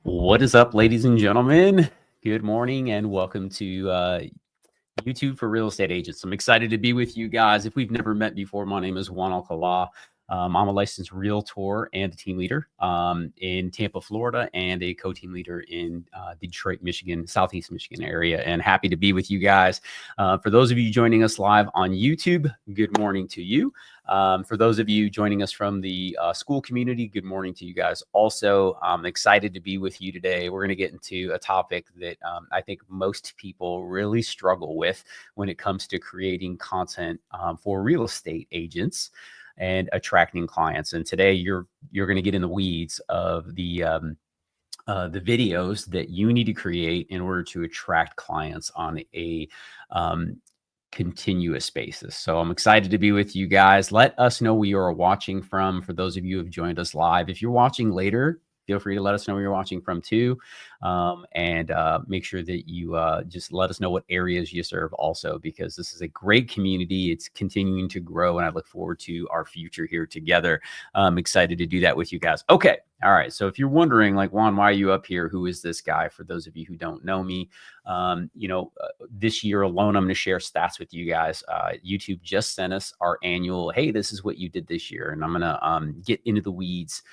What is up, ladies and gentlemen? Good morning and welcome to YouTube for Real Estate Agents. I'm excited to be with you guys. If we've never met before, my name is Juan Alcala. I'm a licensed realtor and a team leader in Tampa, Florida, and a co-team leader in the Detroit, Michigan, Southeast Michigan area. And happy to be with you guys. For those of you joining us live on YouTube, good morning to you. For those of you joining us from the school community, good morning to you guys. Also, I'm excited to be with you today. We're going to get into a topic that I think most people really struggle with when it comes to creating content for real estate agents and attracting clients. And today you're going to get in the weeds of the videos that you need to create in order to attract clients on a continuous basis. So I'm excited to be with you guys. Let us know where you are watching from. For those of you who have joined us live, if you're watching later, feel free to let us know where you're watching from too. And make sure that you just let us know what areas you serve also, because this is a great community. It's continuing to grow and I look forward to our future here together. I'm excited to do that with you guys. Okay. All right. So if you're wondering, like, Juan, why are you up here? Who is this guy? For those of you who don't know me, this year alone, I'm going to share stats with you guys. YouTube just sent us our annual, hey, this is what you did this year. And I'm going to get into the weeds,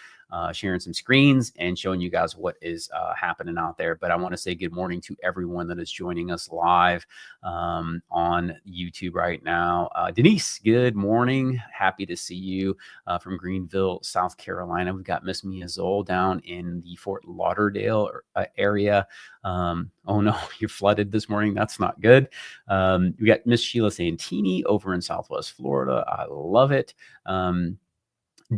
sharing some screens and showing you guys what is happening out there. But I want to say good morning to everyone that is joining us live on YouTube right now. Denise, good morning. Happy to see you from Greenville, South Carolina. We've got Miss Mia Zoll down in the Fort Lauderdale area. Oh no, you're flooded this morning. That's not good. We got Miss Sheila Santini over in Southwest Florida. I love it.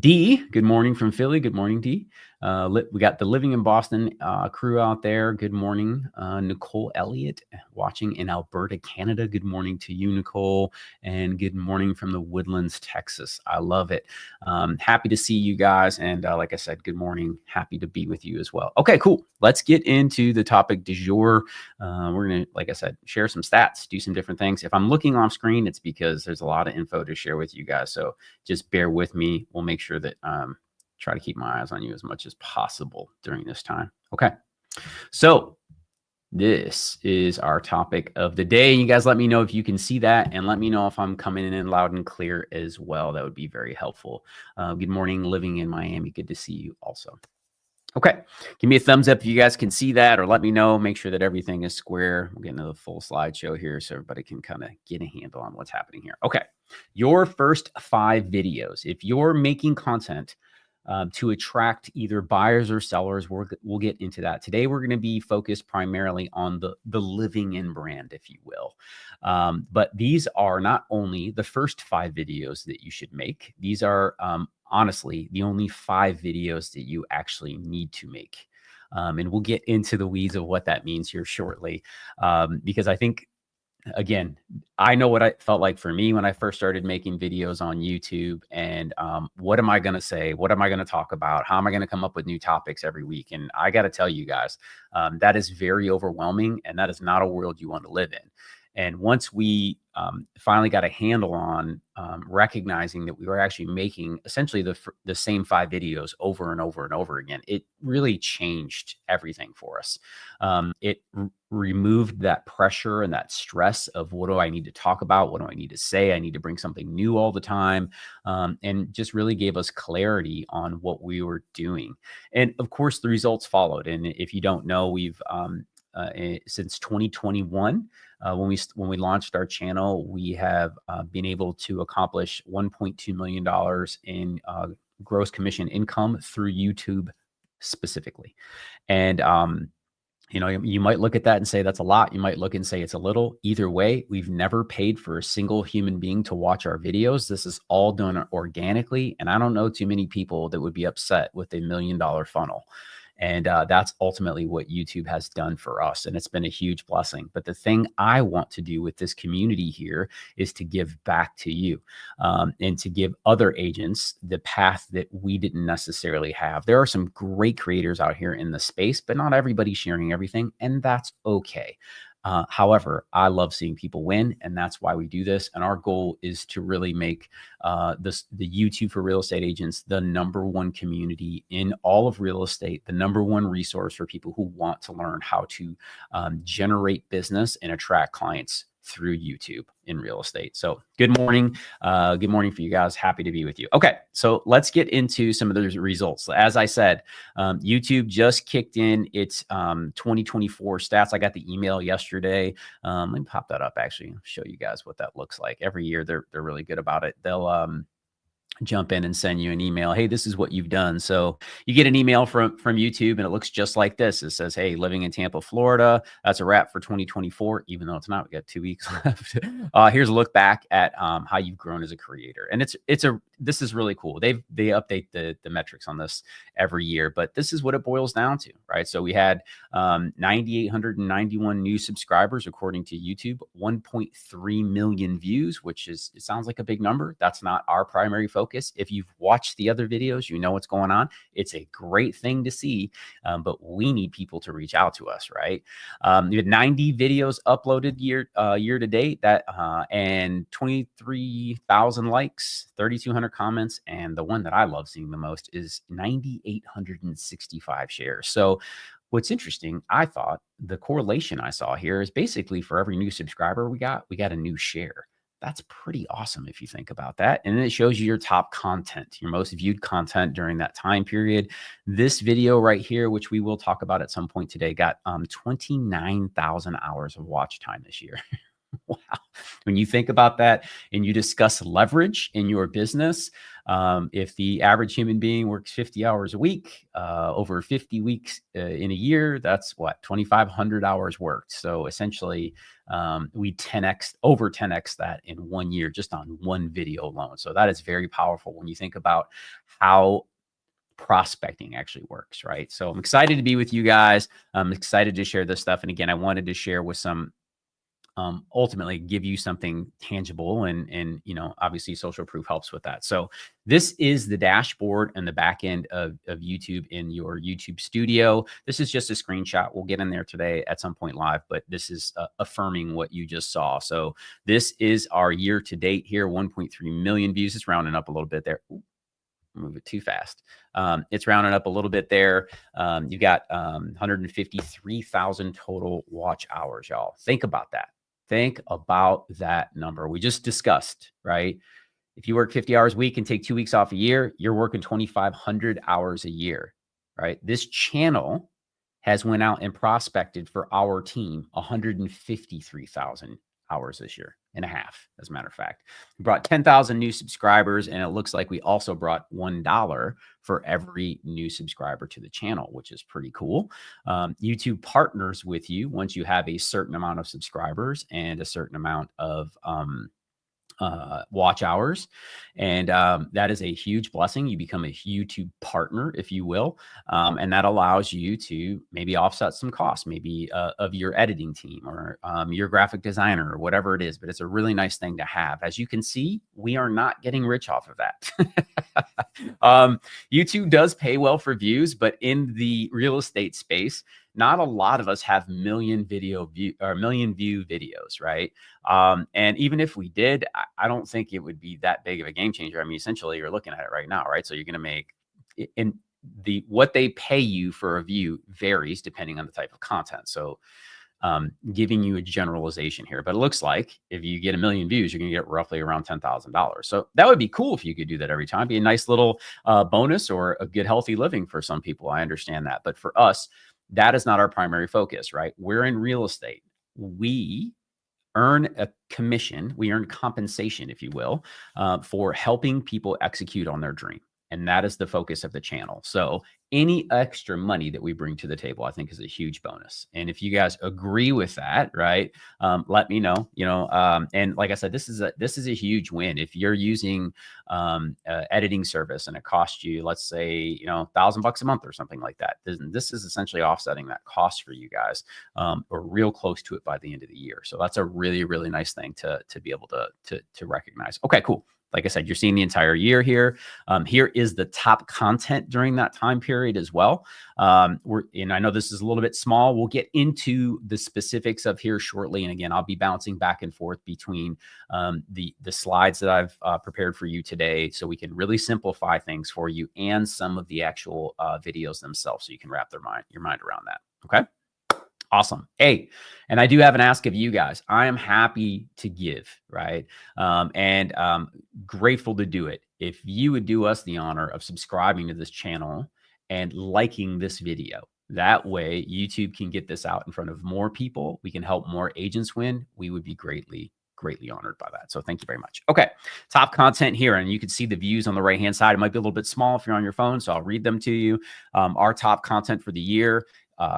D, good morning from Philly. Good morning, D. We got the Living in Boston crew out there. Good morning. Nicole Elliott watching in Alberta, Canada. Good morning to you, Nicole. And good morning from the Woodlands, Texas. I love it. Happy to see you guys. And like I said, good morning. Happy to be with you as well. Okay, cool. Let's get into the topic du jour. We're going to, like I said, share some stats, do some different things. If I'm looking off screen, it's because there's a lot of info to share with you guys. So just bear with me. We'll make sure that try to keep my eyes on you as much as possible during this time. Okay. So this is our topic of the day. You guys let me know if you can see that and let me know if I'm coming in loud and clear as well. That would be very helpful. Good morning, living in Miami. Good to see you also. Okay. Give me a thumbs up if you guys can see that, or let me know. Make sure that everything is square. We'll get into the full slideshow here so everybody can kind of get a handle on what's happening here. Okay. Your first 5 videos. If you're making content to attract either buyers or sellers, we'll get into that. Today, we're going to be focused primarily on the living in brand, if you will. But these are not only the first 5 videos that you should make. These are honestly the only 5 videos that you actually need to make. And we'll get into the weeds of what that means here shortly, because I think, again, I know what I felt like for me when I first started making videos on YouTube, and what am I going to say? What am I going to talk about? How am I going to come up with new topics every week? And I got to tell you guys, that is very overwhelming, and that is not a world you want to live in. And once we finally got a handle on recognizing that we were actually making essentially the same 5 videos over and over and over again, it really changed everything for us. It removed that pressure and that stress of what do I need to talk about? What do I need to say? I need to bring something new all the time. And just really gave us clarity on what we were doing. And of course, the results followed. And if you don't know, we've since 2021, when we launched our channel, we have been able to accomplish $1.2 million in gross commission income through YouTube specifically. And you might look at that and say that's a lot. You might look and say it's a little. Either way, we've never paid for a single human being to watch our videos. This is all done organically. And I don't know too many people that would be upset with $1 million funnel. And that's ultimately what YouTube has done for us. And it's been a huge blessing. But the thing I want to do with this community here is to give back to you and to give other agents the path that we didn't necessarily have. There are some great creators out here in the space, but not everybody's sharing everything. And that's okay. However, I love seeing people win, and that's why we do this. And our goal is to really make the YouTube for real estate agents the #1 community in all of real estate, the #1 resource for people who want to learn how to generate business and attract clients through YouTube in real estate. So good morning. Good morning for you guys. Happy to be with you. Okay, so let's get into some of those results. As I said, YouTube just kicked in its 2024 stats. I got the email yesterday. Let me pop that up actually and show you guys what that looks like. Every year they're really good about it. They'll jump in and send you an email. Hey, this is what you've done. So you get an email from YouTube and it looks just like this. It says, hey, living in Tampa, Florida. That's a wrap for 2024, even though it's not. We got 2 weeks left. Here's a look back at how you've grown as a creator. And this is really cool. They update the metrics on this every year, but this is what it boils down to, right? So we had 9,891 new subscribers according to YouTube, 1.3 million views, which it sounds like a big number. That's not our primary focus. If you've watched the other videos, you know what's going on. It's a great thing to see, but we need people to reach out to us, right? You had 90 videos uploaded year to date, and 23,000 likes, 3,200 comments, and the one that I love seeing the most is 9,865 shares. So what's interesting, I thought the correlation I saw here is basically for every new subscriber we got a new share. That's pretty awesome if you think about that. And then it shows you your top content, your most viewed content during that time period. This video right here, which we will talk about at some point today, got 29,000 hours of watch time this year. Wow. When you think about that and you discuss leverage in your business, if the average human being works 50 hours a week, over 50 weeks in a year, that's what, 2,500 hours worked. So essentially, we over 10x that in 1 year, just on one video alone. So that is very powerful when you think about how prospecting actually works, right? So I'm excited to be with you guys. I'm excited to share this stuff. And again, I wanted to share with some ultimately give you something tangible, and obviously social proof helps with that. So this is the dashboard and the back end of YouTube in your YouTube studio. This is just a screenshot. We'll get in there today at some point live, but this is affirming what you just saw. So this is our year to date here, 1.3 million views. It's rounding up a little bit there. Ooh, move it too fast. It's rounding up a little bit there. You got 153,000 total watch hours, y'all. Think about that. Think about that number we just discussed, right? If you work 50 hours a week and take 2 weeks off a year, you're working 2,500 hours a year, right? This channel has went out and prospected for our team 153,000 hours this year and a half, as a matter of fact. We brought 10,000 new subscribers, and it looks like we also brought $1 for every new subscriber to the channel, which is pretty cool. YouTube partners with you once you have a certain amount of subscribers and a certain amount of watch hours. And that is a huge blessing. You become a YouTube partner, if you will. And that allows you to maybe offset some costs, maybe of your editing team or your graphic designer or whatever it is. But it's a really nice thing to have. As you can see, we are not getting rich off of that. YouTube does pay well for views, but in the real estate space, not a lot of us have million view videos, right? And even if we did, I don't think it would be that big of a game changer. I mean, essentially you're looking at it right now, right? So you're going to make what they pay you for a view varies depending on the type of content. So giving you a generalization here, but it looks like if you get 1 million views, you're going to get roughly around $10,000. So that would be cool if you could do that every time. Be a nice little bonus or a good, healthy living for some people. I understand that. But for us, that is not our primary focus, right? We're in real estate. We earn a commission. We earn compensation, if you will, for helping people execute on their dream. And that is the focus of the channel. So any extra money that we bring to the table, I think, is a huge bonus. And if you guys agree with that, right, let me know. And like I said, this is a huge win. If you're using editing service and it costs you, let's say, $1,000 a month or something like that, this is essentially offsetting that cost for you guys, or real close to it by the end of the year. So that's a really, really nice thing to be able to recognize. Okay, cool. like I said, you're seeing the entire year here. Here is the top content during that time period as well. And I know this is a little bit small. We'll get into the specifics of here shortly. And again, I'll be bouncing back and forth between the slides that I've prepared for you today, so we can really simplify things for you, and some of the actual videos themselves, so you can wrap your mind around that. Okay. Awesome. Hey, and I do have an ask of you guys. I am happy to give, right? And grateful to do it. If you would do us the honor of subscribing to this channel and liking this video, that way YouTube can get this out in front of more people. We can help more agents win. We would be greatly honored by that. So thank you very much. Okay. Top content here. And you can see the views on the right-hand side. It might be a little bit small if you're on your phone, so I'll read them to you. Our top content for the year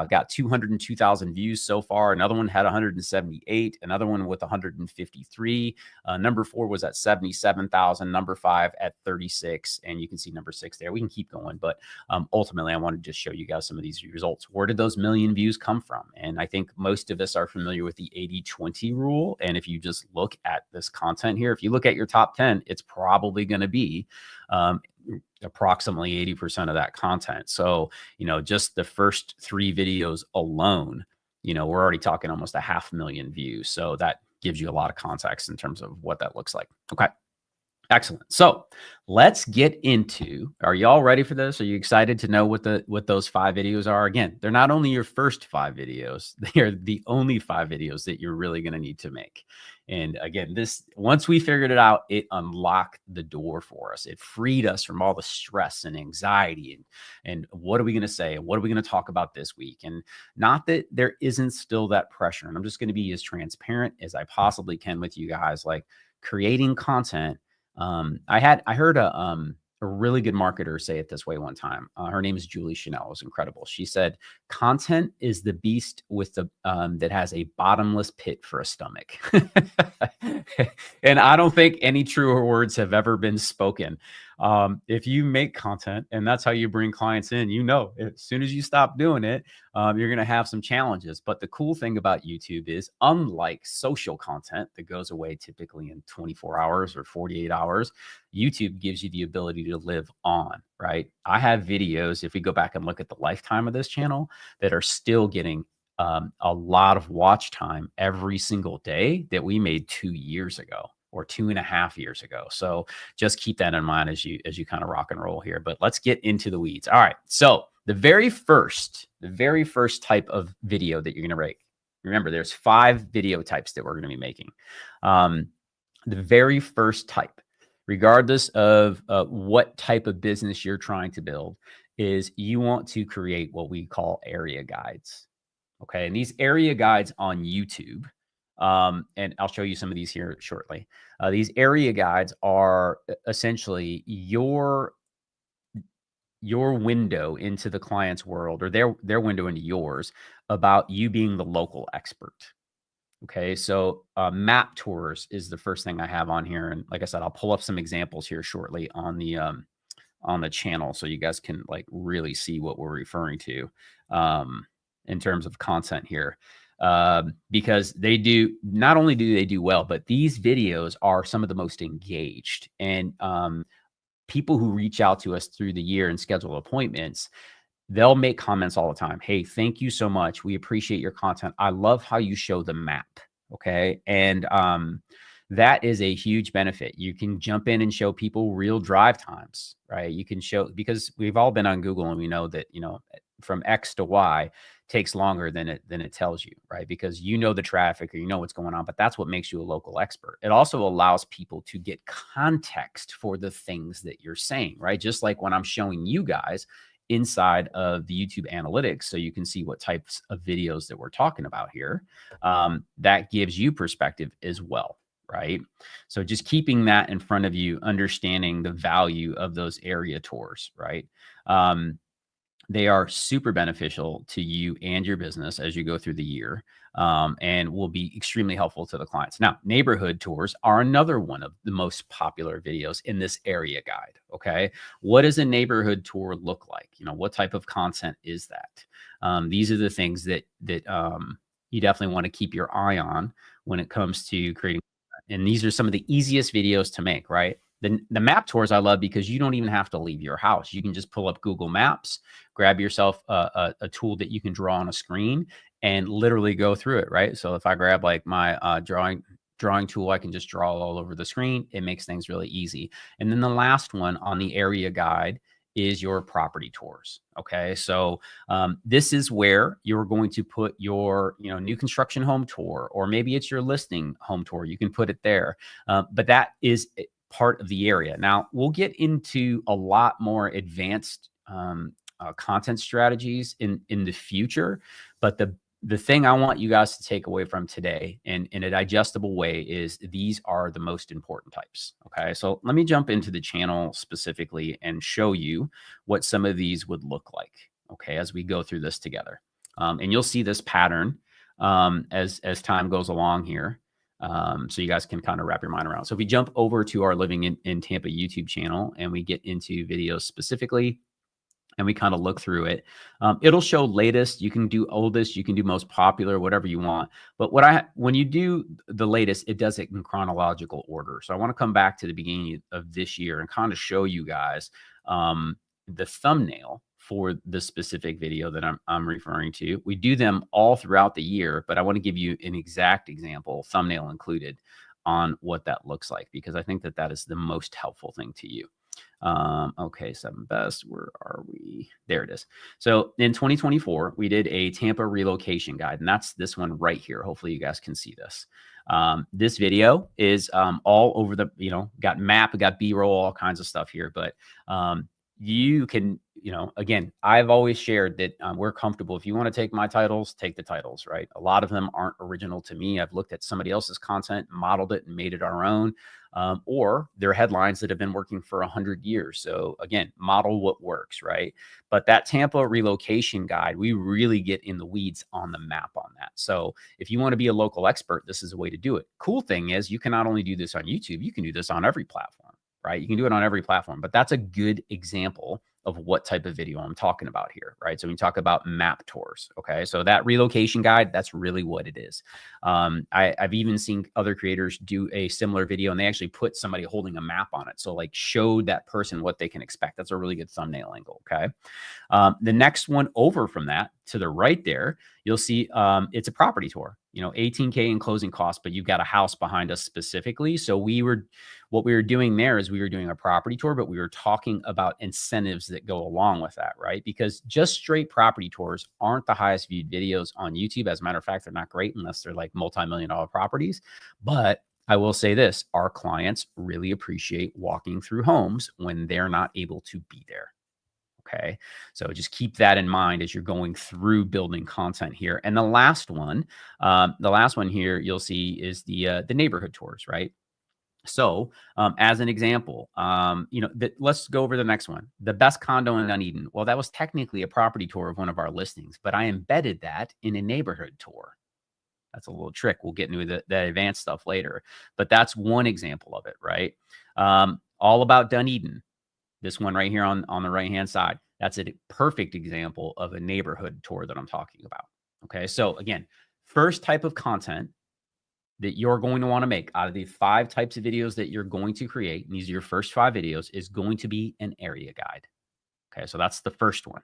got 202,000 views so far. Another one had 178, another one with 153. Number 4 was at 77,000, number 5 at 36. And you can see number 6 there. We can keep going, but ultimately I want to just show you guys some of these results. Where did those million views come from? And I think most of us are familiar with the 80-20 rule. And if you just look at this content here, if you look at your top 10, it's probably going to be approximately 80% of that content. So, just the first 3 videos alone, we're already talking almost 500,000 views. So that gives you a lot of context in terms of what that looks like. Okay. Excellent. So let's get into, are y'all ready for this? Are you excited to know what those 5 videos are? Again, they're not only your first 5 videos, they are the only 5 videos that you're really going to need to make. And again, once we figured it out, it unlocked the door for us. It freed us from all the stress and anxiety and what are we going to say? And what are we going to talk about this week? And not that there isn't still that pressure. And I'm just going to be as transparent as I possibly can with you guys, like creating content. I heard a really good marketer say it this way one time. Her name is Julie Chanel. It was incredible. She said, content is the beast with the that has a bottomless pit for a stomach. And I don't think any truer words have ever been spoken. If you make content and that's how you bring clients in, as soon as you stop doing it, you're going to have some challenges. But the cool thing about YouTube is, unlike social content that goes away typically in 24 hours or 48 hours, YouTube gives you the ability to live on, right? I have videos, if we go back and look at the lifetime of this channel, that are still getting a lot of watch time every single day that we made 2 years ago or 2.5 years ago. So just keep that in mind as you kind of rock and roll here. But let's get into the weeds. All right. So the very first type of video that you're going to make, remember there's 5 video types that we're going to be making. The very first type, regardless of what type of business you're trying to build, is you want to create what we call area guides. Okay. And these area guides on YouTube, and I'll show you some of these here shortly. These area guides are essentially your window into the client's world, or their window into yours, about you being the local expert. Okay. So map tours is the first thing I have on here. And like I said, I'll pull up some examples here shortly on the channel, so you guys can like really see what we're referring to in terms of content here. Because not only do they do well, but these videos are some of the most engaged, and people who reach out to us through the year and schedule appointments, they'll make comments all the time. Hey, thank you so much. We appreciate your content. I love how you show the map. Okay. And that is a huge benefit. You can jump in and show people real drive times, right? You can show, because we've all been on Google and we know that, from X to Y takes longer than it tells you, right? Because the traffic, or what's going on, but that's what makes you a local expert. It also allows people to get context for the things that you're saying, right? Just like when I'm showing you guys inside of the YouTube analytics, so you can see what types of videos that we're talking about here. That gives you perspective as well, right? So just keeping that in front of you, understanding the value of those area tours, right? They are super beneficial to you and your business as you go through the year, and will be extremely helpful to the clients. Now, neighborhood tours are another one of the most popular videos in this area guide. Okay. What does a neighborhood tour look like? What type of content is that? These are the things that you definitely want to keep your eye on when it comes to creating. And these are some of the easiest videos to make, right? The map tours I love because you don't even have to leave your house. You can just pull up Google Maps, grab yourself a tool that you can draw on a screen and literally go through it, right? So if I grab like my drawing tool, I can just draw all over the screen. It makes things really easy. And then the last one on the area guide is your property tours. Okay, so this is where you're going to put your new construction home tour, or maybe it's your listing home tour. You can put it there, but that is part of the area. Now we'll get into a lot more advanced content strategies in the future, but the thing I want you guys to take away from today in a digestible way is these are the most important types. Okay, so let me jump into the channel specifically and show you what some of these would look like. Okay, as we go through this together, and you'll see this pattern as time goes along here. So you guys can kind of wrap your mind around. So if we jump over to our Living in Tampa YouTube channel and we get into videos specifically, and we kind of look through it, it'll show latest. You can do oldest, you can do most popular, whatever you want. But when you do the latest, it does it in chronological order. So I want to come back to the beginning of this year and kind of show you guys the thumbnail for the specific video that I'm referring to. We do them all throughout the year, but I want to give you an exact example, thumbnail included, on what that looks like, because I think that is the most helpful thing to you. Okay, 7 best. Where are we? There it is. So in 2024, we did a Tampa relocation guide, and that's this one right here. Hopefully you guys can see this. This video is all over the, got map, got B-roll, all kinds of stuff here, but you can, again, I've always shared that we're comfortable. If you want to take my titles, take the titles, right? A lot of them aren't original to me. I've looked at somebody else's content, modeled it, and made it our own. Or they're headlines that have been working for 100 years. So again, model what works, right? But that Tampa relocation guide, we really get in the weeds on the map on that. So if you want to be a local expert, this is a way to do it. Cool thing is you can not only do this on YouTube, you can do this on every platform, right? You can do it on every platform, but that's a good example of what type of video I'm talking about here, right? So we talk about map tours, okay? So that relocation guide, that's really what it is. I've even seen other creators do a similar video and they actually put somebody holding a map on it. So like showed that person what they can expect. That's a really good thumbnail angle, okay? The next one over from that to the right there, you'll see it's a property tour, $18K in closing costs, but you've got a house behind us specifically. So what we were doing there is we were doing a property tour, but we were talking about incentives that go along with that, right? Because just straight property tours aren't the highest viewed videos on YouTube. As a matter of fact, they're not great unless they're like multi-million-dollar properties. But I will say this, our clients really appreciate walking through homes when they're not able to be there. Okay, so just keep that in mind as you're going through building content here. And the last one here you'll see is the neighborhood tours, right? So as an example, let's go over the next one. The best condo in Dunedin. Well, that was technically a property tour of one of our listings, but I embedded that in a neighborhood tour. That's a little trick. We'll get into the advanced stuff later, but that's one example of it, right? All about Dunedin. This one right here on the right-hand side, that's a perfect example of a neighborhood tour that I'm talking about. Okay, so again, first type of content that you're going to want to make out of the 5 types of videos that you're going to create, and these are your first 5 videos, is going to be an area guide. Okay, so that's the first one.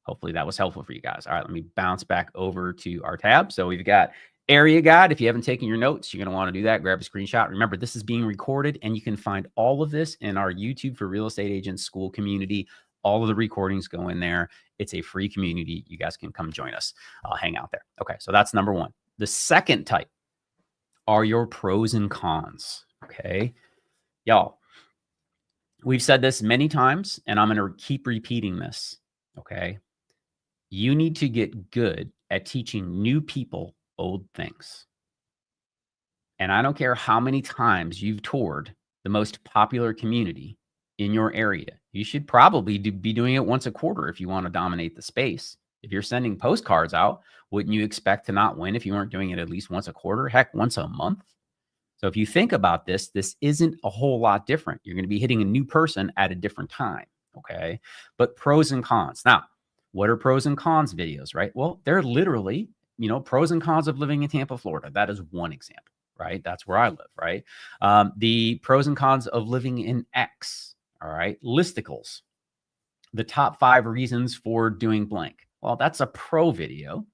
Hopefully that was helpful for you guys. All right, let me bounce back over to our tab. So we've got area guide. If you haven't taken your notes, you're going to want to do that. Grab a screenshot. Remember, this is being recorded, and you can find all of this in our YouTube for Real Estate Agents School community. All of the recordings go in there. It's a free community. You guys can come join us. Hang out there. Okay, so that's number 1. The second type are your pros and cons. Okay, y'all, we've said this many times, and I'm going to keep repeating this. Okay, you need to get good at teaching new people old things. And I don't care how many times you've toured the most popular community in your area. You should probably be doing it once a quarter if you want to dominate the space. If you're sending postcards out, wouldn't you expect to not win if you weren't doing it at least once a quarter? Heck, once a month. So if you think about this, this isn't a whole lot different. You're going to be hitting a new person at a different time. Okay, but pros and cons. Now, what are pros and cons videos, right? Well, they're literally, pros and cons of living in Tampa, Florida. That is one example, right? That's where I live, right? The pros and cons of living in X, all right? Listicles, the top 5 reasons for doing blank. Well, that's a pro video,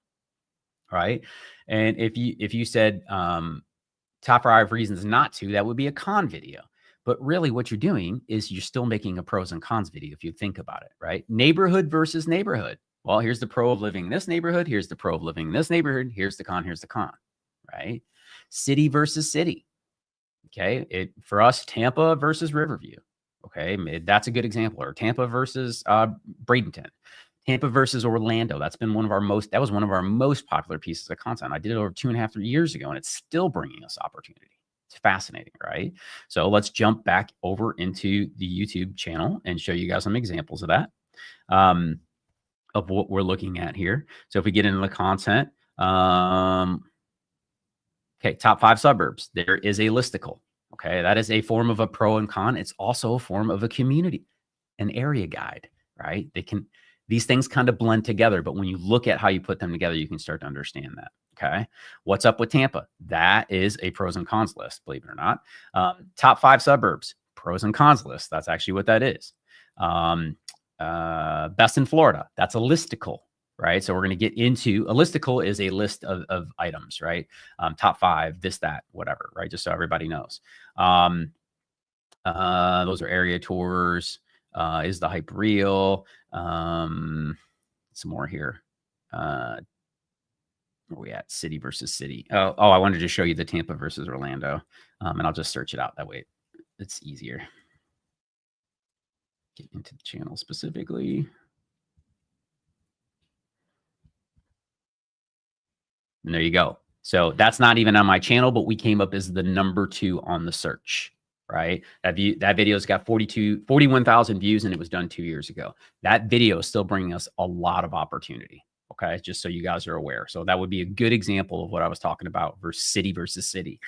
right? And if you said top 5 reasons not to, that would be a con video. But really what you're doing is you're still making a pros and cons video if you think about it, right? Neighborhood versus neighborhood. Well, here's the pro of living in this neighborhood. Here's the pro of living in this neighborhood. Here's the con. Here's the con, right? City versus city. Okay. For us, Tampa versus Riverview. Okay. That's a good example. Or Tampa versus Bradenton. Tampa versus Orlando. That was one of our most popular pieces of content. I did it over 2.5, 3 years ago, and it's still bringing us opportunity. It's fascinating, right? So let's jump back over into the YouTube channel and show you guys some examples of that, of what we're looking at here. So if we get into the content, okay, top 5 suburbs. There is a listicle. Okay, that is a form of a pro and con. It's also a form of a community, an area guide, right? These things kind of blend together, but when you look at how you put them together, you can start to understand that. Okay. What's up with Tampa? That is a pros and cons list, believe it or not. Top 5 suburbs, pros and cons list. That's actually what that is. Best in Florida. That's a listicle, right? So we're going to get into a listicle is a list of items, right? Top 5, this, that, whatever, right? Just so everybody knows. Those are area tours. Is the hype real? Some more here. Where we at? City versus city. Oh, I wanted to show you the Tampa versus Orlando. And I'll just search it out. That way it's easier. Get into the channel specifically. And there you go. So that's not even on my channel, but we came up as the number 2 on the search, right? That video's got 41,000 views, and it was done 2 years ago. That video is still bringing us a lot of opportunity. Okay. Just so you guys are aware. So that would be a good example of what I was talking about versus city.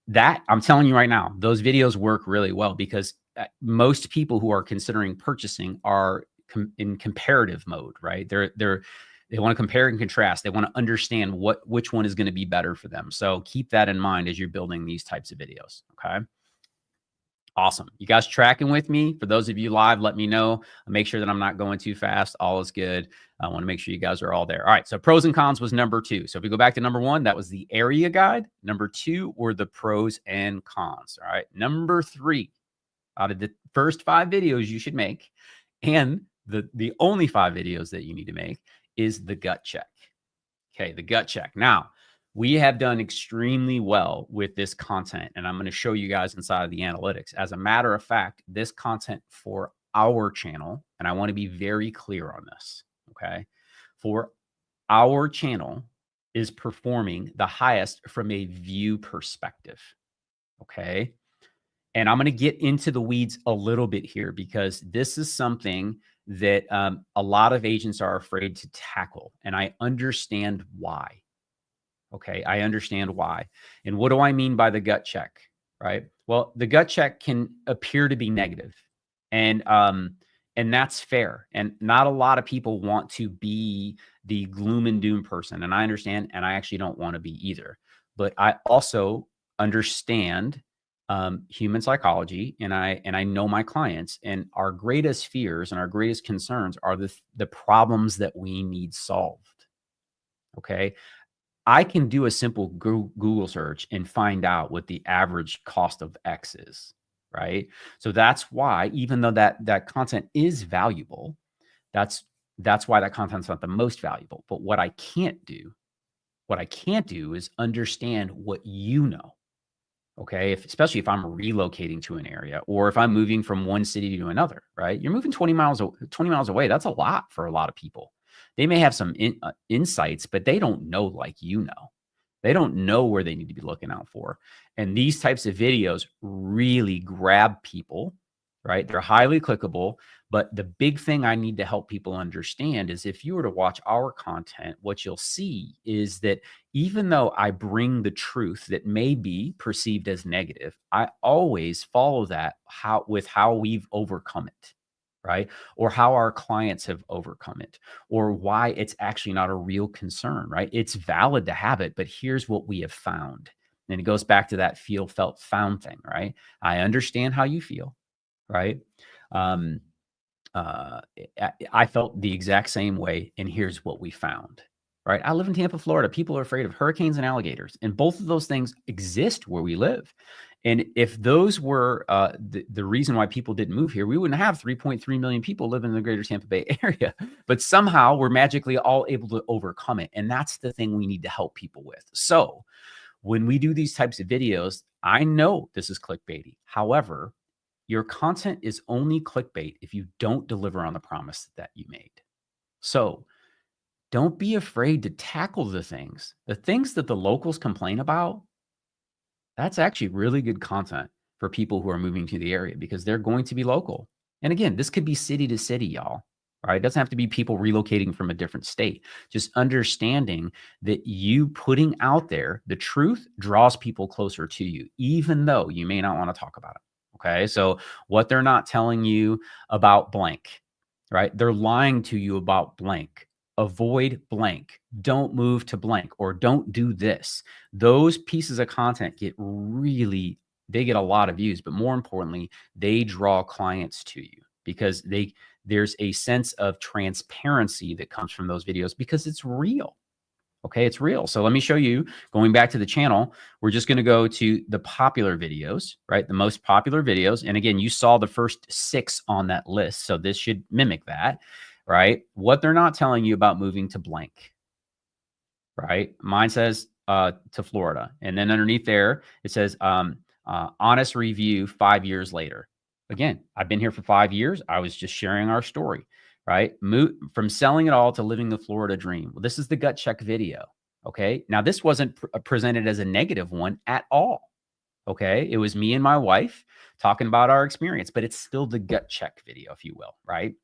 That I'm telling you right now, those videos work really well because most people who are considering purchasing are in comparative mode, right? They want to compare and contrast. They want to understand which one is going to be better for them. So keep that in mind as you're building these types of videos. Okay. Awesome. You guys tracking with me? For those of you live, let me know. I'll make sure that I'm not going too fast. All is good. I want to make sure you guys are all there. All right. So pros and cons was number 2. So if we go back to number 1, that was the area guide. Number 2 were the pros and cons. All right. Number 3, out of the first 5 videos you should make, and the only 5 videos that you need to make, is the gut check. Okay. The gut check. Now, we have done extremely well with this content, and I'm going to show you guys inside of the analytics. As a matter of fact, this content for our channel, and I want to be very clear on this, okay? For our channel is performing the highest from a view perspective, okay? And I'm going to get into the weeds a little bit here because this is something that a lot of agents are afraid to tackle, and I understand why. Okay, I understand why. And what do I mean by the gut check, right? Well, the gut check can appear to be negative, and that's fair. And not a lot of people want to be the gloom and doom person, and I understand, and I actually don't want to be either. But I also understand human psychology, and I know my clients, and our greatest fears and our greatest concerns are the problems that we need solved. Okay. I can do a simple Google search and find out what the average cost of X is, right? So that's why, even though that content is valuable, that's why that content's not the most valuable. But what I can't do is understand what you know. Okay. Especially if I'm relocating to an area or if I'm moving from one city to another, right? You're moving 20 miles away. That's a lot for a lot of people. They may have some insights, but they don't know like you know. They don't know where they need to be looking out for. And these types of videos really grab people, right? They're highly clickable. But the big thing I need to help people understand is if you were to watch our content, what you'll see is that even though I bring the truth that may be perceived as negative, I always follow that with how we've overcome it. Right? Or how our clients have overcome it, or why it's actually not a real concern, right? It's valid to have it, but here's what we have found. And it goes back to that feel, felt, found thing, right? I understand how you feel, right? Um, I felt the exact same way, and here's what we found, right? I live in Tampa, Florida. People are afraid of hurricanes and alligators, and both of those things exist where we live. And if those were the reason why people didn't move here, we wouldn't have 3.3 million people living in the greater Tampa Bay area. But somehow we're magically all able to overcome it. And that's the thing we need to help people with. So when we do these types of videos, I know this is clickbaity. However, your content is only clickbait if you don't deliver on the promise that you made. So don't be afraid to tackle the things that the locals complain about. That's actually really good content for people who are moving to the area because they're going to be local. And again, this could be city to city, y'all. Right? It doesn't have to be people relocating from a different state. Just understanding that you putting out there the truth draws people closer to you, even though you may not want to talk about it. Okay. So what they're not telling you about blank, right? They're lying to you about blank. Avoid blank. Don't move to blank or don't do this. Those pieces of content they get a lot of views, but more importantly, they draw clients to you because there's a sense of transparency that comes from those videos because it's real. Okay, it's real. So let me show you, going back to the channel, we're just going to go to the popular videos, right? The most popular videos. And again, you saw the first 6 on that list. So this should mimic that, right? What they're not telling you about moving to blank, right? Mine says to Florida. And then underneath there, it says honest review 5 years later. Again, I've been here for 5 years. I was just sharing our story, right? From selling it all to living the Florida dream. Well, this is the gut check video. Okay. Now, this wasn't presented as a negative one at all. Okay. It was me and my wife talking about our experience, but it's still the gut check video, if you will, right?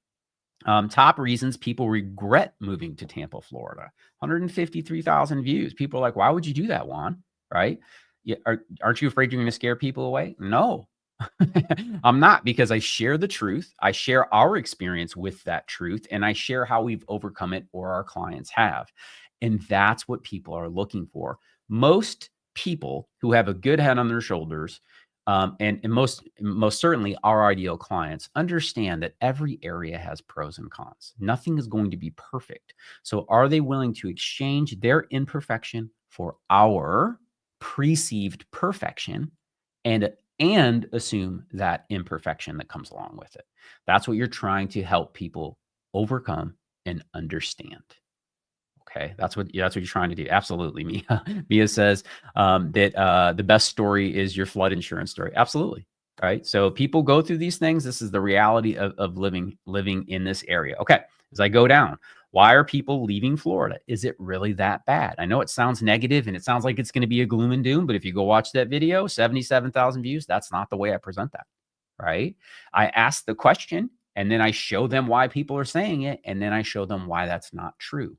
Top reasons people regret moving to Tampa, Florida. 153,000 views. People are like, why would you do that, Juan? Right? Aren't you afraid you're going to scare people away? No, I'm not, because I share the truth. I share our experience with that truth, and I share how we've overcome it or our clients have. And that's what people are looking for. Most people who have a good head on their shoulders, and most certainly our ideal clients, understand that every area has pros and cons. Nothing is going to be perfect. So are they willing to exchange their imperfection for our perceived perfection and assume that imperfection that comes along with it? That's what you're trying to help people overcome and understand. Okay, that's what you're trying to do. Absolutely, Mia. Mia says that the best story is your flood insurance story. Absolutely. All right. So people go through these things. This is the reality of living in this area. Okay. As I go down, why are people leaving Florida? Is it really that bad? I know it sounds negative and it sounds like it's going to be a gloom and doom, but if you go watch that video, 77,000 views, that's not the way I present that. Right. I ask the question and then I show them why people are saying it. And then I show them why that's not true.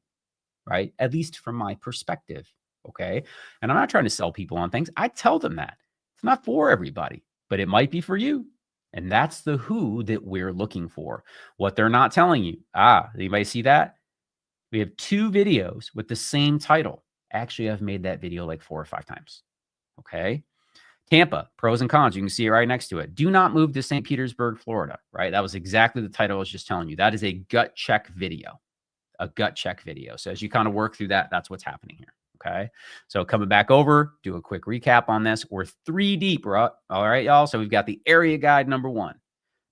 Right? At least from my perspective. Okay. And I'm not trying to sell people on things. I tell them that it's not for everybody, but it might be for you. And that's the who that we're looking for. What they're not telling you. Anybody see that? We have 2 videos with the same title. Actually, I've made that video like 4 or 5 times. Okay. Tampa, pros and cons. You can see it right next to it. Do not move to St. Petersburg, Florida. Right. That was exactly the title I was just telling you. That is a gut check video. A gut check video. So as you kind of work through that, that's what's happening here. Okay. So coming back over, do a quick recap on this. We're 3 deep, bro. All right, y'all. So we've got the area guide, number 1.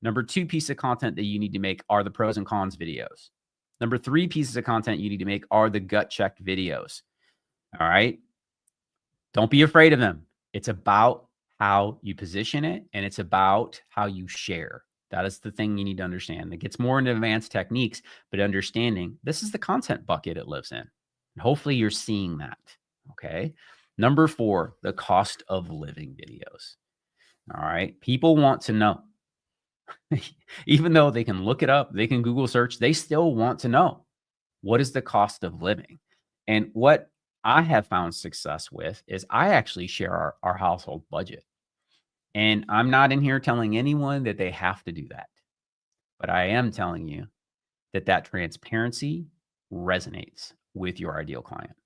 Number 2 piece of content that you need to make are the pros and cons videos. Number 3 pieces of content you need to make are the gut check videos. All right. Don't be afraid of them. It's about how you position it, and it's about how you share. That is the thing you need to understand. It gets more into advanced techniques, but understanding this is the content bucket it lives in. And hopefully you're seeing that. Okay. Number 4, the cost of living videos. All right. People want to know. Even though they can look it up, they can Google search, they still want to know, what is the cost of living? And what I have found success with is I actually share our household budget. And I'm not in here telling anyone that they have to do that. But I am telling you that transparency resonates with your ideal client.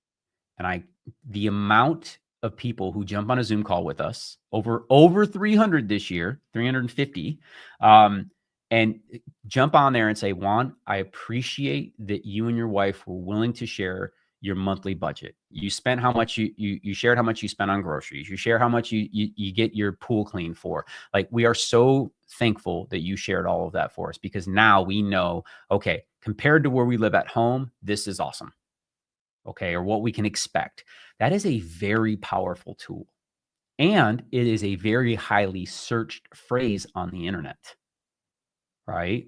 And the amount of people who jump on a Zoom call with us, over 300 this year, 350, and jump on there and say, Juan, I appreciate that you and your wife were willing to share your monthly budget. You spent how much you shared how much you spent on groceries. You share how much you get your pool cleaned for. Like, we are so thankful that you shared all of that for us, because now we know, okay, compared to where we live at home, this is awesome. Okay, or what we can expect. That is a very powerful tool. And it is a very highly searched phrase on the internet, right?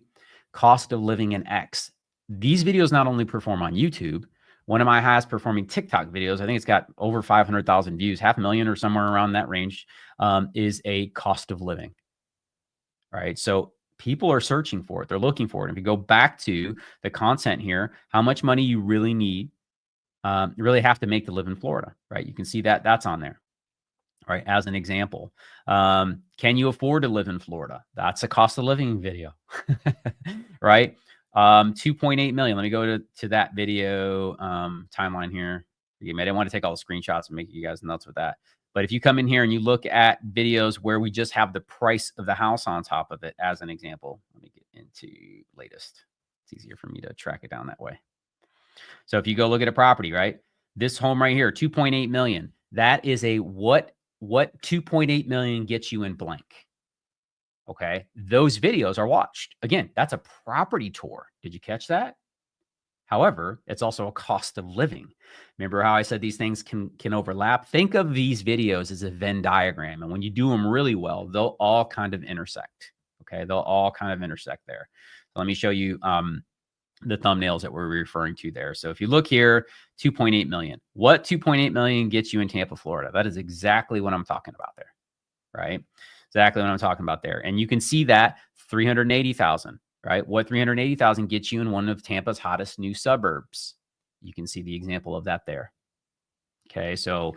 Cost of living in X. These videos not only perform on YouTube, one of my highest performing TikTok videos, I think it's got over 500,000 views, 500,000 or somewhere around that range, is a cost of living, right? So people are searching for it. They're looking for it. If you go back to the content here, how much money you really need, you really have to make to live in Florida, right? You can see that that's on there, right? As an example, can you afford to live in Florida? That's a cost of living video, right? 2.8 million. Let me go to that video timeline here. I didn't want to take all the screenshots and make you guys nuts with that. But if you come in here and you look at videos where we just have the price of the house on top of it, as an example, let me get into latest. It's easier for me to track it down that way. So if you go look at a property, right? This home right here, 2.8 million. That is a what 2.8 million gets you in blank. Okay. Those videos are watched. Again, that's a property tour. Did you catch that? However, it's also a cost of living. Remember how I said these things can overlap? Think of these videos as a Venn diagram. And when you do them really well, they'll all kind of intersect. Okay. They'll all kind of intersect there. So let me show you the thumbnails that we're referring to there. So if you look here, 2.8 million. What 2.8 million gets you in Tampa, Florida? That is exactly what I'm talking about there, right? Exactly what I'm talking about there. And you can see that 380,000, right? What 380,000 gets you in one of Tampa's hottest new suburbs? You can see the example of that there. Okay, so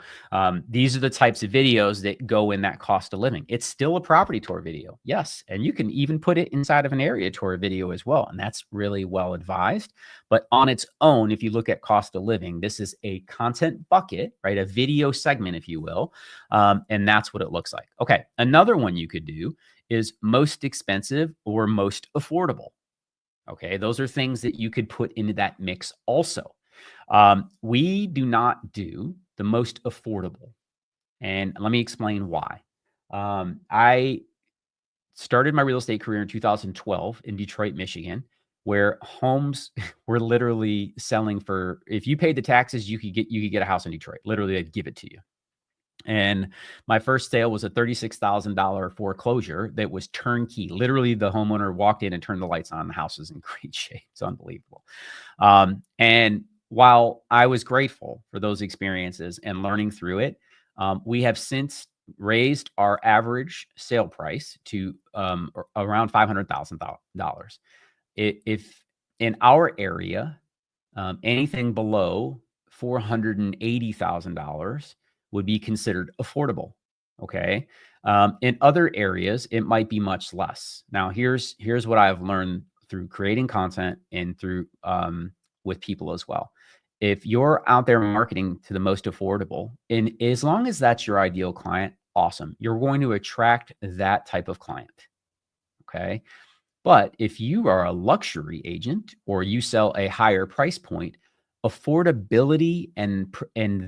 these are the types of videos that go in that cost of living. It's still a property tour video, yes, and you can even put it inside of an area tour video as well, and that's really well advised. But on its own, if you look at cost of living, this is a content bucket, right? A video segment, if you will, and that's what it looks like. Okay, another one you could do is most expensive or most affordable. Okay, those are things that you could put into that mix also. We do not do the most affordable. And let me explain why. I started my real estate career in 2012 in Detroit, Michigan, where homes were literally selling for, if you paid the taxes, you could get a house in Detroit. Literally, they'd give it to you. And my first sale was a $36,000 foreclosure that was turnkey. Literally, the homeowner walked in and turned the lights on. The house was in great shape. It's unbelievable. And while I was grateful for those experiences and learning through it, we have since raised our average sale price to around $500,000. If in our area, anything below $480,000 would be considered affordable. Okay. In other areas, it might be much less. Now, here's what I've learned through creating content and through with people as well. If you're out there marketing to the most affordable, and as long as that's your ideal client, awesome. You're going to attract that type of client. Okay. But if you are a luxury agent or you sell a higher price point, affordability and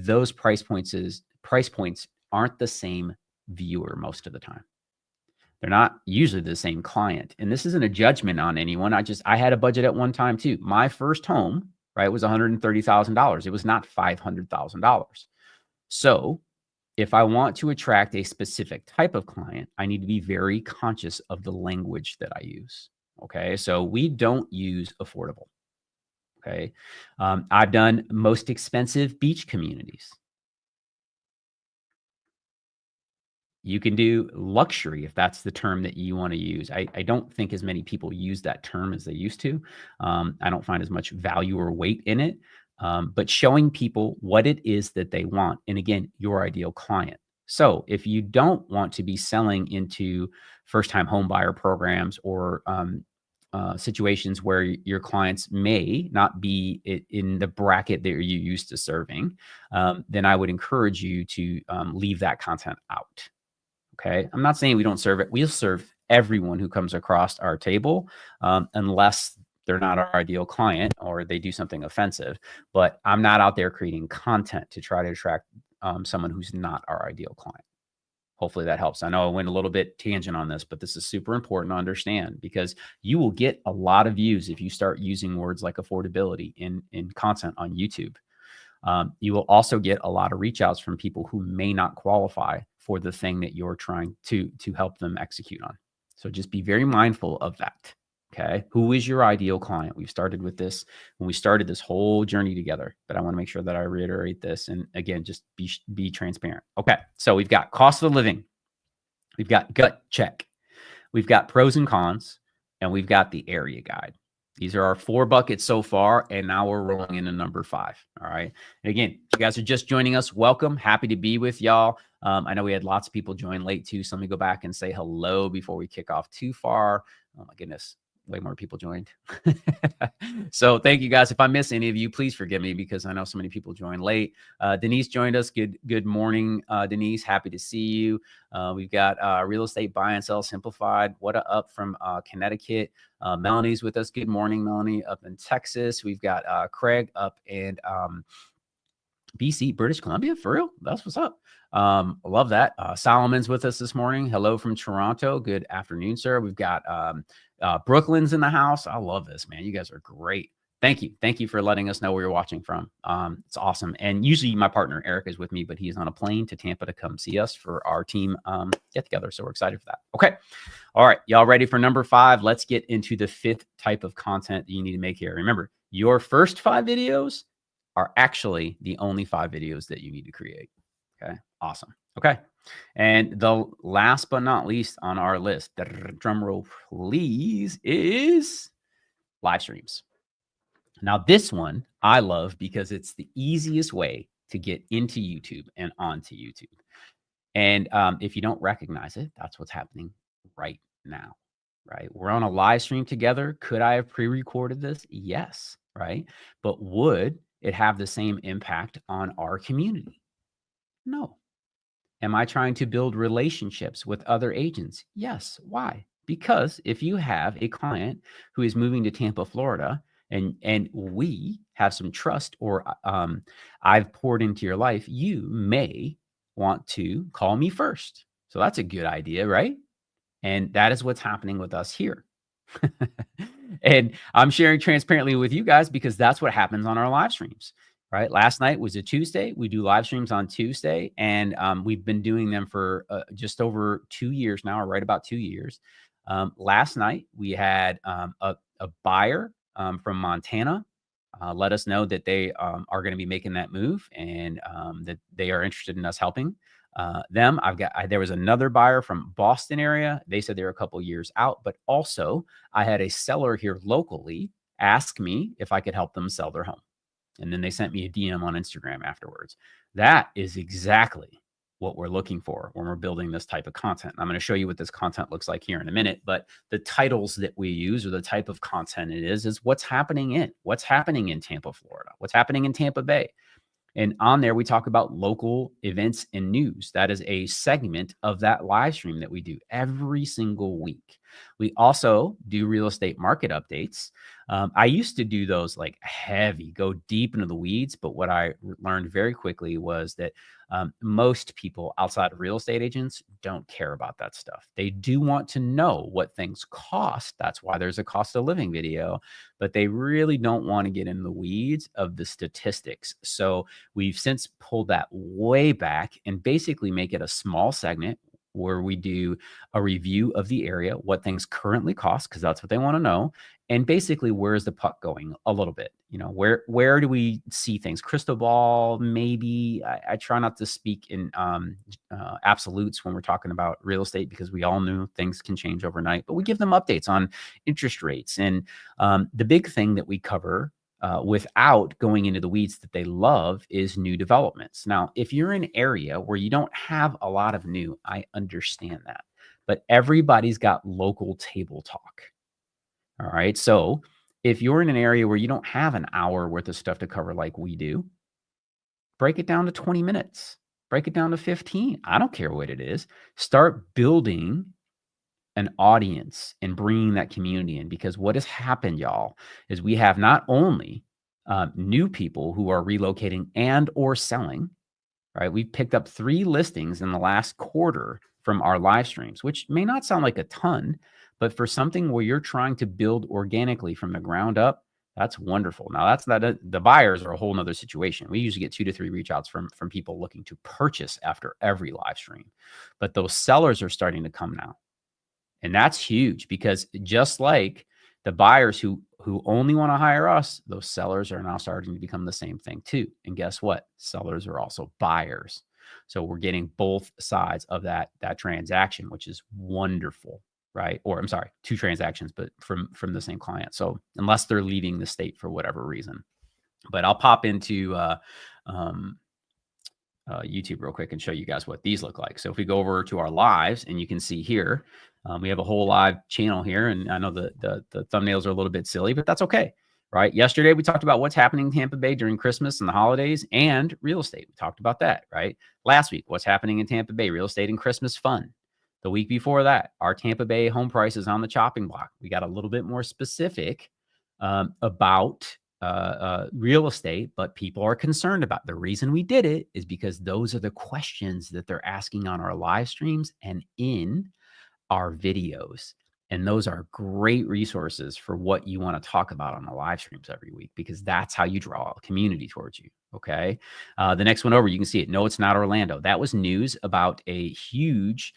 those price points aren't the same viewer most of the time. They're not usually the same client. And this isn't a judgment on anyone. I had a budget at one time too. My first home, right, was $130,000. It was not $500,000. So if I want to attract a specific type of client, I need to be very conscious of the language that I use. Okay. So we don't use affordable. Okay. I've done most expensive beach communities. You can do luxury if that's the term that you want to use. I don't think as many people use that term as they used to. I don't find as much value or weight in it, but showing people what it is that they want. And again, your ideal client. So if you don't want to be selling into first-time home buyer programs or situations where your clients may not be in the bracket that you're used to serving, then I would encourage you to leave that content out. Okay. I'm not saying we don't serve it. We'll serve everyone who comes across our table, unless they're not our ideal client or they do something offensive. But I'm not out there creating content to try to attract someone who's not our ideal client. Hopefully that helps. I know I went a little bit tangent on this, but this is super important to understand because you will get a lot of views if you start using words like affordability in content on YouTube. You will also get a lot of reach outs from people who may not qualify for the thing that you're trying to help them execute on. So just be very mindful of that. Okay. Who is your ideal client? We've started with this when we started this whole journey together, but I want to make sure that I reiterate this. And again, just be transparent. Okay. So we've got cost of living. We've got gut check. We've got pros and cons, and we've got the area guide. These are our 4 buckets so far, and now we're rolling into number 5. All right. And again, if you guys are just joining us, welcome. Happy to be with y'all. I know we had lots of people join late too, so let me go back and say hello before we kick off too far. Oh my goodness, way more people joined. So thank you guys. If I miss any of you, please forgive me because I know so many people joined late. Denise joined us. Good morning, Denise. Happy to see you. We've got Real Estate Buy and Sell Simplified. What a up from Connecticut. Melanie's with us. Good morning, Melanie, up in Texas. We've got Craig up in BC, British Columbia. For real? That's what's up. I love that. Solomon's with us this morning. Hello from Toronto. Good afternoon, sir. We've got Brooklyn's in the house. I love this, man. You guys are great. Thank you. Thank you for letting us know where you're watching from. It's awesome. And usually my partner, Eric, is with me, but he's on a plane to Tampa to come see us for our team get together. So we're excited for that. Okay. All right. Y'all ready for number 5? Let's get into the 5th type of content that you need to make here. Remember, your first 5 videos are actually the only 5 videos that you need to create. Okay. Awesome. Okay. And the last but not least on our list, drum roll please, is live streams. Now, this one I love because it's the easiest way to get into YouTube and onto YouTube. And if you don't recognize it, that's what's happening right now, right? We're on a live stream together. Could I have pre-recorded this? Yes, right? But would it have the same impact on our community? No. Am I trying to build relationships with other agents? Yes. Why? Because if you have a client who is moving to Tampa, Florida, and we have some trust or I've poured into your life, you may want to call me first. So that's a good idea, right? And that is what's happening with us here. And I'm sharing transparently with you guys because that's what happens on our live streams. Right. Last night was a Tuesday. We do live streams on Tuesday, and we've been doing them for just over 2 years now, or right about 2 years. Last night we had a buyer from Montana let us know that they are going to be making that move and that they are interested in us helping them. There was another buyer from Boston area. They said they're a couple years out, but also I had a seller here locally ask me if I could help them sell their home. And then they sent me a DM on Instagram afterwards. That is exactly what we're looking for when we're building this type of content. I'm going to show you what this content looks like here in a minute, but the titles that we use or the type of content it is what's happening in Tampa, Florida, what's happening in Tampa Bay. And on there, we talk about local events and news. That is a segment of that live stream that we do every single week. We also do real estate market updates. I used to do those like heavy, go deep into the weeds. But what I learned very quickly was that most people outside of real estate agents don't care about that stuff. They do want to know what things cost. That's why there's a cost of living video, but they really don't want to get in the weeds of the statistics. So we've since pulled that way back and basically make it a small segment where we do a review of the area, what things currently cost, because that's what they want to know. And basically, where is the puck going a little bit? You know, where do we see things? Crystal ball, maybe. I try not to speak in absolutes when we're talking about real estate because we all know things can change overnight, but we give them updates on interest rates. And the big thing that we cover without going into the weeds that they love is new developments. Now, if you're in an area where you don't have a lot of new, I understand that. But everybody's got local table talk. All right. So if you're in an area where you don't have an hour worth of stuff to cover like we do, break it down to 20 minutes, break it down to 15. I don't care what it is. Start building an audience and bringing that community in, because what has happened, y'all, is we have not only new people who are relocating and or selling, right? We picked up 3 listings in the last quarter from our live streams, which may not sound like a ton, but for something where you're trying to build organically from the ground up, that's wonderful. Now that's not the buyers are a whole nother situation. We usually get 2 to 3 reach outs from people looking to purchase after every live stream, but those sellers are starting to come now. And that's huge, because just like the buyers who only want to hire us, those sellers are now starting to become the same thing too. And guess what? Sellers are also buyers. So we're getting both sides of that transaction, which is wonderful, right? Or I'm sorry, 2 transactions, but from the same client. So unless they're leaving the state for whatever reason. But I'll pop into YouTube real quick and show you guys what these look like. So if we go over to our lives, and you can see here, we have a whole live channel here, and I know the thumbnails are a little bit silly, but that's okay, right? Yesterday we talked about what's happening in Tampa Bay during Christmas and the holidays and real estate. We talked about that, right? Last week, what's happening in Tampa Bay, real estate and Christmas fun. The week before that, our Tampa Bay home prices on the chopping block. We got a little bit more specific about real estate, but people are concerned about. The reason we did it is because those are the questions that they're asking on our live streams and in our videos. And those are great resources for what you want to talk about on the live streams every week, because that's how you draw a community towards you. Okay. The next one over, you can see it. No, it's not Orlando. That was news about a huge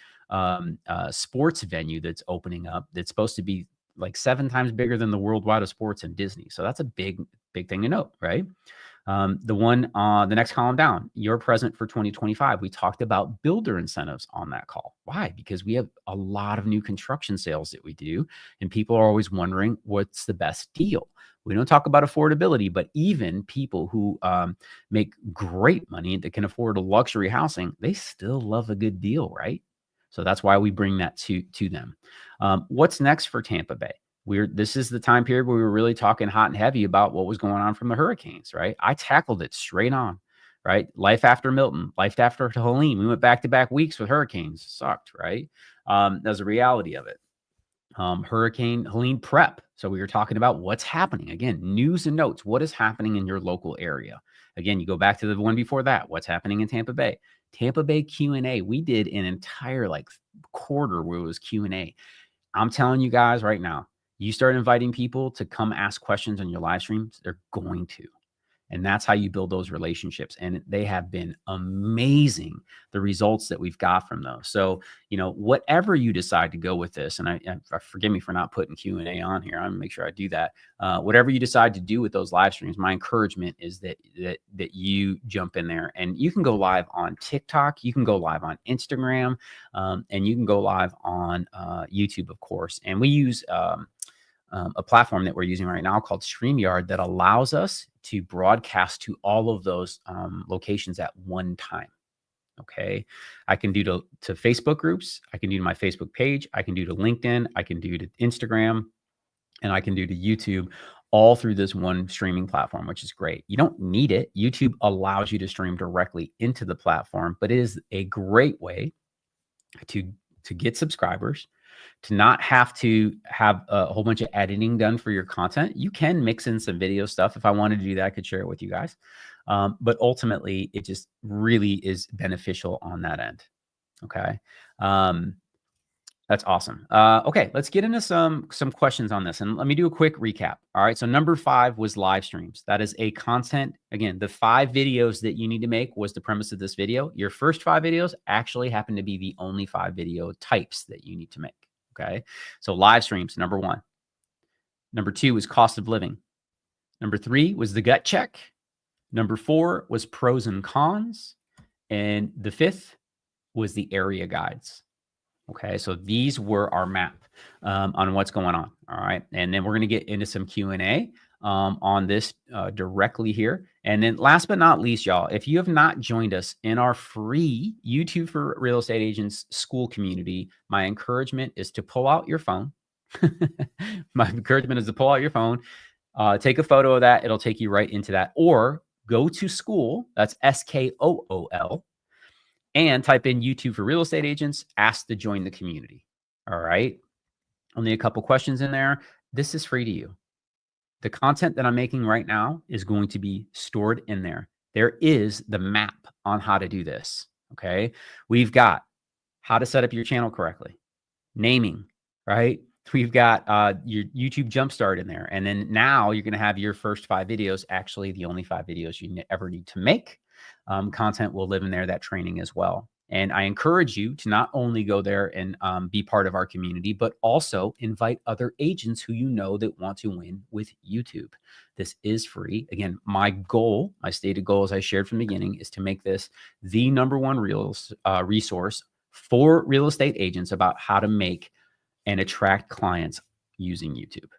sports venue that's opening up. That's supposed to be like 7 times bigger than the worldwide of sports and Disney. So that's a big thing to note, right? The next column down, your present for 2025. We talked about builder incentives on that call. Why? Because we have a lot of new construction sales that we do, and people are always wondering what's the best deal. We don't talk about affordability, but even people who make great money that can afford a luxury housing, they still love a good deal, right? So that's why we bring that to them. What's next for Tampa Bay? This is the time period where we were really talking hot and heavy about what was going on from the hurricanes, right? I tackled it straight on, right? Life after Milton, life after Helene. We went back-to-back weeks with hurricanes. Sucked, right? That's a reality of it. Hurricane Helene prep. So we were talking about what's happening. Again, news and notes. What is happening in your local area? Again, you go back to the one before that. What's happening in Tampa Bay? Tampa Bay Q&A. We did an entire quarter where it was Q&A. I'm telling you guys right now, you start inviting people to come ask questions on your live streams, they're going to. And that's how you build those relationships. And they have been amazing, the results that we've got from those. So, whatever you decide to go with this, and I forgive me for not putting Q&A on here. I'm gonna make sure I do that. Whatever you decide to do with those live streams, my encouragement is that you jump in there, and you can go live on TikTok, you can go live on Instagram, and you can go live on YouTube, of course. And we use a platform that we're using right now called StreamYard that allows us to broadcast to all of those locations at one time. Okay. I can do to Facebook groups. I can do to my Facebook page. I can do to LinkedIn. I can do to Instagram, and I can do to YouTube, all through this one streaming platform, which is great. You don't need it. YouTube allows you to stream directly into the platform, but it is a great way to get subscribers, to not have to have a whole bunch of editing done for your content. You can mix in some video stuff. If I wanted to do that, I could share it with you guys. But ultimately, it just really is beneficial on that end. Okay. That's awesome. Okay, let's get into some questions on this, and let me do a quick recap. All right, so number 5 was live streams. That is a content. Again, the 5 videos that you need to make was the premise of this video. Your first 5 videos actually happen to be the only 5 video types that you need to make. Okay, so live streams, number 1. Number 2 was cost of living. Number 3 was the gut check. Number 4 was pros and cons, and the 5th was the area guides. Okay, so these were our map on what's going on. All right, and then we're going to get into some Q&A on this directly here. And then last but not least, y'all, if you have not joined us in our free YouTube for Real Estate Agents school community, my encouragement is to pull out your phone, My encouragement is to pull out your phone, take a photo of that. It'll take you right into that. Or go to school, that's SKOOL, and type in YouTube for real estate agents, ask to join the community. All right. Only a couple questions in there. This is free to you. The content that I'm making right now is going to be stored in there. There is the map on how to do this. Okay. We've got how to set up your channel correctly, naming, right? We've got your YouTube Jumpstart in there. And then now you're going to have your first 5 videos, actually the only 5 videos you ever need to make. Content will live in there, that training as well. And I encourage you to not only go there and be part of our community, but also invite other agents who you know that want to win with YouTube. This is free. Again, my goal, my stated goal, as I shared from the beginning, is to make this the #1 resource for real estate agents about how to make and attract clients using YouTube.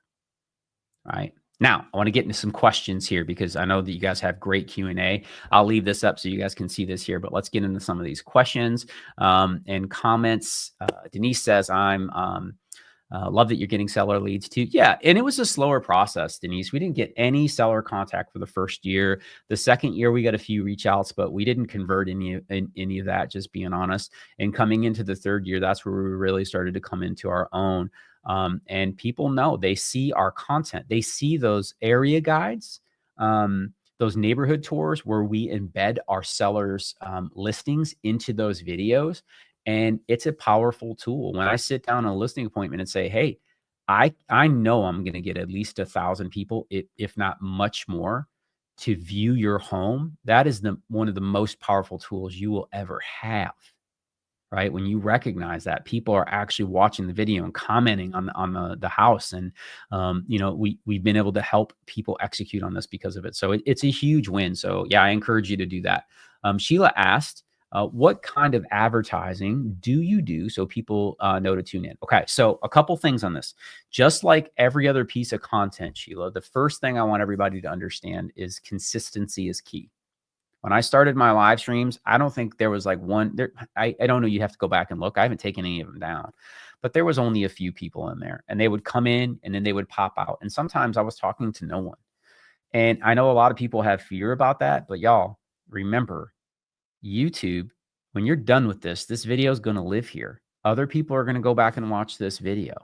All right. Now, I want to get into some questions here because I know that you guys have great Q&A. I'll leave this up so you guys can see this here, but let's get into some of these questions and comments. Denise says, love that you're getting seller leads too. Yeah, and it was a slower process, Denise. We didn't get any seller contact for the first year. The second year, we got a few reach outs, but we didn't convert any of that, just being honest. And coming into the third year, that's where we really started to come into our own. And people know, they see our content. They see those area guides, those neighborhood tours where we embed our sellers' listings into those videos. And it's a powerful tool. When I sit down on a listing appointment and say, hey, I know I'm going to get at least 1,000 people, if not much more, to view your home. That is one of the most powerful tools you will ever have. Right? When you recognize that people are actually watching the video and commenting on the house. And, we've been able to help people execute on this because of it. So it's a huge win. So yeah, I encourage you to do that. Sheila asked, what kind of advertising do you do so people know to tune in? Okay, so a couple things on this. Just like every other piece of content, Sheila, the first thing I want everybody to understand is consistency is key. When I started my live streams, I don't think there was like one there. I don't know. You have to go back and look. I haven't taken any of them down, but there was only a few people in there, and they would come in and then they would pop out. And sometimes I was talking to no one. And I know a lot of people have fear about that, but y'all remember, YouTube, when you're done with this video is going to live here. Other people are going to go back and watch this video,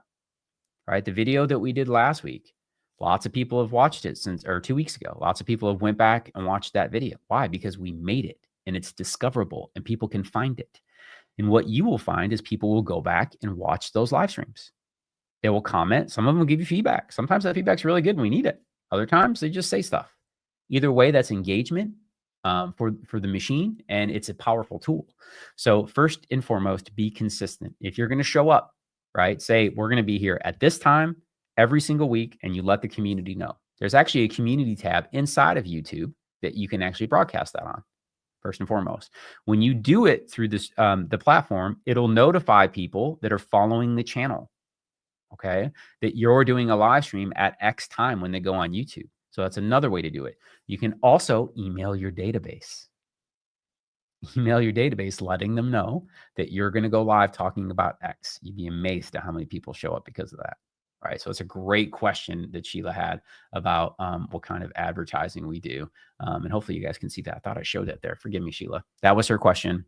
right? The video that we did last week, lots of people have watched it or 2 weeks ago. Lots of people have went back and watched that video. Why? Because we made it and it's discoverable and people can find it. And what you will find is people will go back and watch those live streams. They will comment. Some of them will give you feedback. Sometimes that feedback's really good and we need it. Other times they just say stuff. Either way, that's engagement for the machine, and it's a powerful tool. So first and foremost, be consistent. If you're going to show up, right, say we're going to be here at this time every single week, and you let the community know. There's actually a community tab inside of YouTube that you can actually broadcast that on, first and foremost. When you do it through this the platform, it'll notify people that are following the channel, okay, that you're doing a live stream at X time when they go on YouTube. So that's another way to do it. You can also email your database. Email your database letting them know that you're going to go live talking about X. You'd be amazed at how many people show up because of that. All right. So it's a great question that Sheila had about what kind of advertising we do. And hopefully you guys can see that. I thought I showed that there. Forgive me, Sheila. That was her question.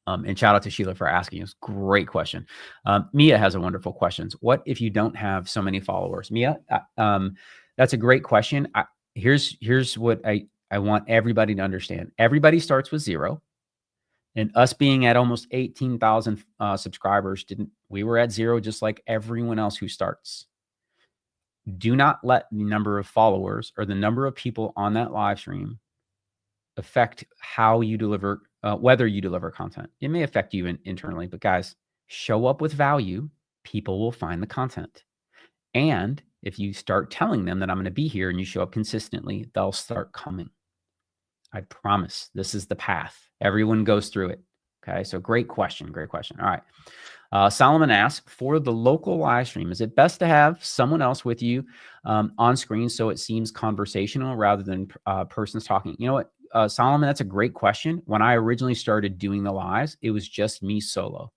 And shout out to Sheila for asking us. Great question. Mia has a wonderful question. What if you don't have so many followers? Mia, that's a great question. Here's what I want everybody to understand. Everybody starts with 0. And us being at almost 18,000 subscribers, we were at 0 just like everyone else who starts. Do not let the number of followers or the number of people on that live stream affect how you deliver, whether you deliver content. It may affect you internally, but guys, show up with value. People will find the content. And if you start telling them that I'm going to be here and you show up consistently, they'll start coming. I promise this is the path. Everyone goes through it. Okay. So great question. Great question. All right. Solomon asks, for the local live stream, is it best to have someone else with you on screen so it seems conversational rather than persons talking? You know what, Solomon, that's a great question. When I originally started doing the lives, it was just me solo.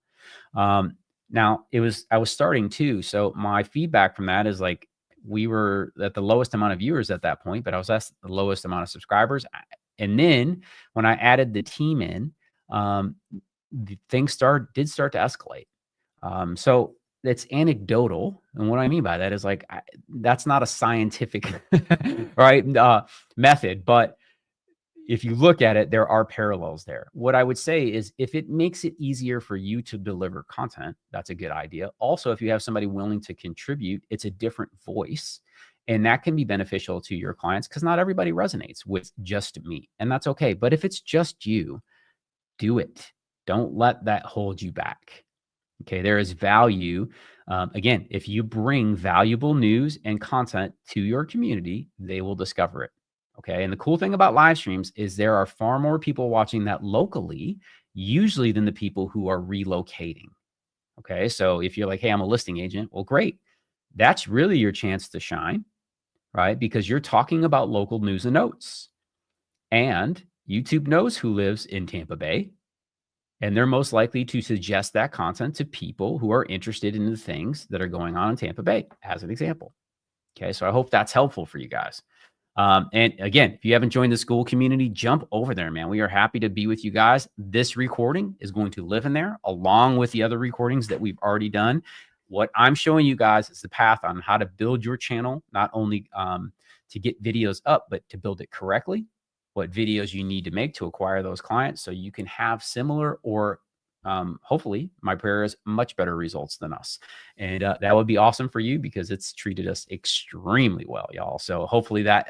Now I was starting too. So my feedback from that is like, we were at the lowest amount of viewers at that point, but I was at the lowest amount of subscribers. And then when I added the team in, um, things did start to escalate. So it's anecdotal. And what I mean by that is like, that's not a scientific, right, method, but if you look at it, there are parallels there. What I would say is if it makes it easier for you to deliver content, that's a good idea. Also, if you have somebody willing to contribute, it's a different voice. And that can be beneficial to your clients because not everybody resonates with just me. And that's okay. But if it's just you, do it. Don't let that hold you back. Okay. There is value. Again, if you bring valuable news and content to your community, they will discover it. Okay. And the cool thing about live streams is there are far more people watching that locally, usually than the people who are relocating. Okay. So if you're like, hey, I'm a listing agent, well, great. That's really your chance to shine, right? Because you're talking about local news and notes. And YouTube knows who lives in Tampa Bay. And they're most likely to suggest that content to people who are interested in the things that are going on in Tampa Bay, as an example. Okay. So I hope that's helpful for you guys. And again, if you haven't joined the school community, jump over there, man. We are happy to be with you guys. This recording is going to live in there along with the other recordings that we've already done. What I'm showing you guys is the path on how to build your channel, not only to get videos up, but to build it correctly, what videos you need to make to acquire those clients so you can have similar or hopefully, my prayer is much better results than us. And that would be awesome for you because it's treated us extremely well, y'all. So hopefully that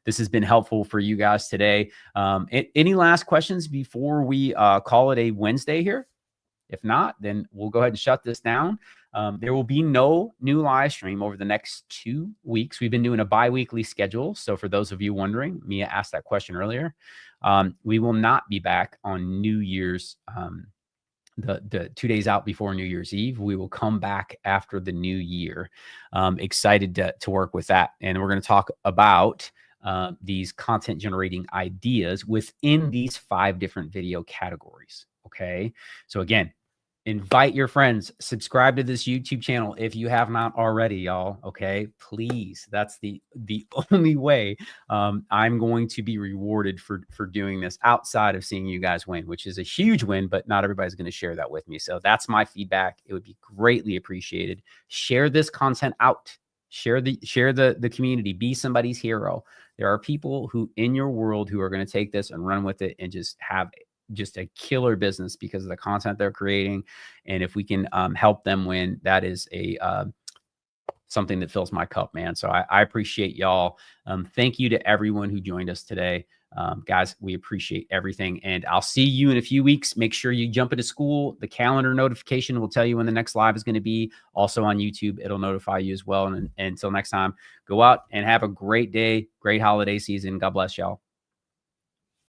this has been helpful for you guys today. Any last questions before we call it a Wednesday here? If not, then we'll go ahead and shut this down. There will be no new live stream over the next 2 weeks. We've been doing a bi-weekly schedule. So for those of you wondering, Mia asked that question earlier. We will not be back on New Year's the 2 days out before New Year's Eve. We will come back after the new year. Excited to work with that. And we're going to talk about these content generating ideas within these 5 different video categories. Okay. So again, invite your friends, subscribe to this YouTube channel if you have not already, y'all. Okay, please. That's the only way I'm going to be rewarded for doing this outside of seeing you guys win, which is a huge win, but not everybody's going to share that with me. So that's my feedback. It would be greatly appreciated. Share this content out. Share the community. Be somebody's hero. There are people who in your world who are going to take this and run with it and just have just a killer business because of the content they're creating. And if we can help them win, that is a something that fills my cup, man. So I appreciate y'all. Thank you to everyone who joined us today. Guys, we appreciate everything. And I'll see you in a few weeks. Make sure you jump into school. The calendar notification will tell you when the next live is going to be. Also on YouTube, it'll notify you as well. And until next time, go out and have a great day, great holiday season. God bless y'all.